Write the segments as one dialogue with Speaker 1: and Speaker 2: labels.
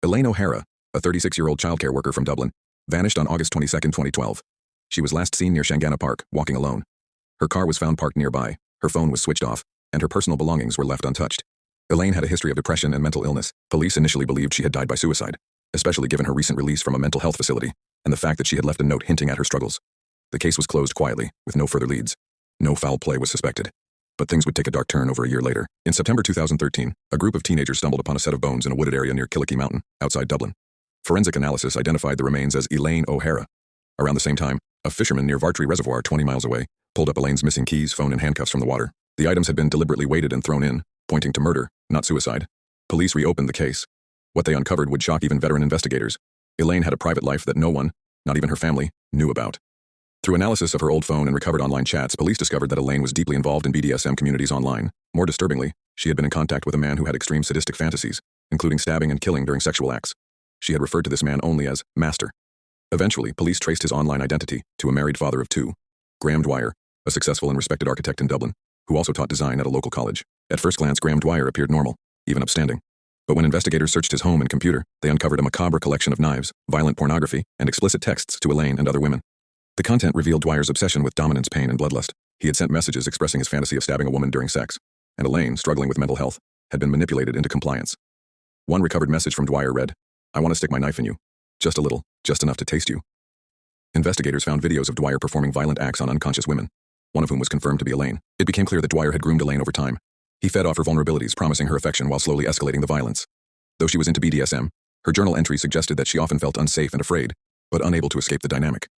Speaker 1: Elaine O'Hara, a 36-year-old childcare worker from Dublin, vanished on August 22, 2012. She was last seen near Shangana Park, walking alone. Her car was found parked nearby, her phone was switched off, and her personal belongings were left untouched. Elaine had a history of depression and mental illness. Police initially believed she had died by suicide, especially given her recent release from a mental health facility, and the fact that she had left a note hinting at her struggles. The case was closed quietly, with no further leads. No foul play was suspected. But things would take a dark turn over a year later. In September 2013, a group of teenagers stumbled upon a set of bones in a wooded area near Killicky Mountain, outside Dublin. Forensic analysis identified the remains as Elaine O'Hara. Around the same time, a fisherman near Vartree Reservoir 20 miles away pulled up Elaine's missing keys, phone, and handcuffs from the water. The items had been deliberately weighted and thrown in, pointing to murder, not suicide. Police reopened the case. What they uncovered would shock even veteran investigators. Elaine had a private life that no one, not even her family, knew about. Through analysis of her old phone and recovered online chats, police discovered that Elaine was deeply involved in BDSM communities online. More disturbingly, she had been in contact with a man who had extreme sadistic fantasies, including stabbing and killing during sexual acts. She had referred to this man only as Master. Eventually, police traced his online identity to a married father of two, Graham Dwyer, a successful and respected architect in Dublin, who also taught design at a local college. At first glance, Graham Dwyer appeared normal, even upstanding. But when investigators searched his home and computer, they uncovered a macabre collection of knives, violent pornography, and explicit texts to Elaine and other women. The content revealed Dwyer's obsession with dominance, pain, and bloodlust. He had sent messages expressing his fantasy of stabbing a woman during sex, and Elaine, struggling with mental health, had been manipulated into compliance. One recovered message from Dwyer read, "I want to stick my knife in you. Just a little, just enough to taste you." Investigators found videos of Dwyer performing violent acts on unconscious women, one of whom was confirmed to be Elaine. It became clear that Dwyer had groomed Elaine over time. He fed off her vulnerabilities, promising her affection while slowly escalating the violence. Though she was into BDSM, her journal entry suggested that she often felt unsafe and afraid, but unable to escape the dynamic.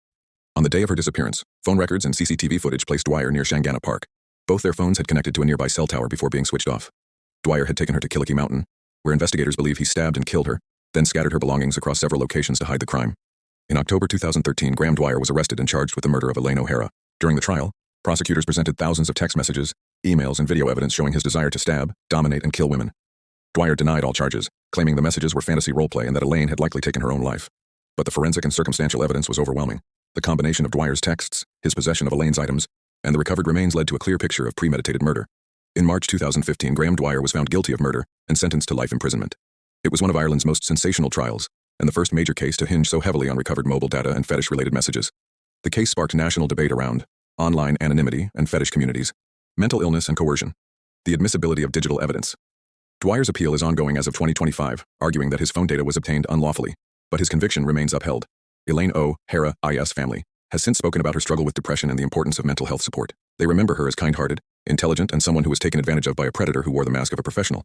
Speaker 1: On the day of her disappearance, phone records and CCTV footage placed Dwyer near Shangana Park. Both their phones had connected to a nearby cell tower before being switched off. Dwyer had taken her to Killicky Mountain, where investigators believe he stabbed and killed her, then scattered her belongings across several locations to hide the crime. In October 2013, Graham Dwyer was arrested and charged with the murder of Elaine O'Hara. During the trial, prosecutors presented thousands of text messages, emails, and video evidence showing his desire to stab, dominate, and kill women. Dwyer denied all charges, claiming the messages were fantasy roleplay and that Elaine had likely taken her own life. But the forensic and circumstantial evidence was overwhelming. The combination of Dwyer's texts, his possession of Elaine's items, and the recovered remains led to a clear picture of premeditated murder. In March 2015, Graham Dwyer was found guilty of murder and sentenced to life imprisonment. It was one of Ireland's most sensational trials, and the first major case to hinge so heavily on recovered mobile data and fetish-related messages. The case sparked national debate around online anonymity and fetish communities, mental illness and coercion, the admissibility of digital evidence. Dwyer's appeal is ongoing as of 2025, arguing that his phone data was obtained unlawfully, but his conviction remains upheld. Elaine O'Hara, IS family, has since spoken about her struggle with depression and the importance of mental health support. They remember her as kind-hearted, intelligent, and someone who was taken advantage of by a predator who wore the mask of a professional.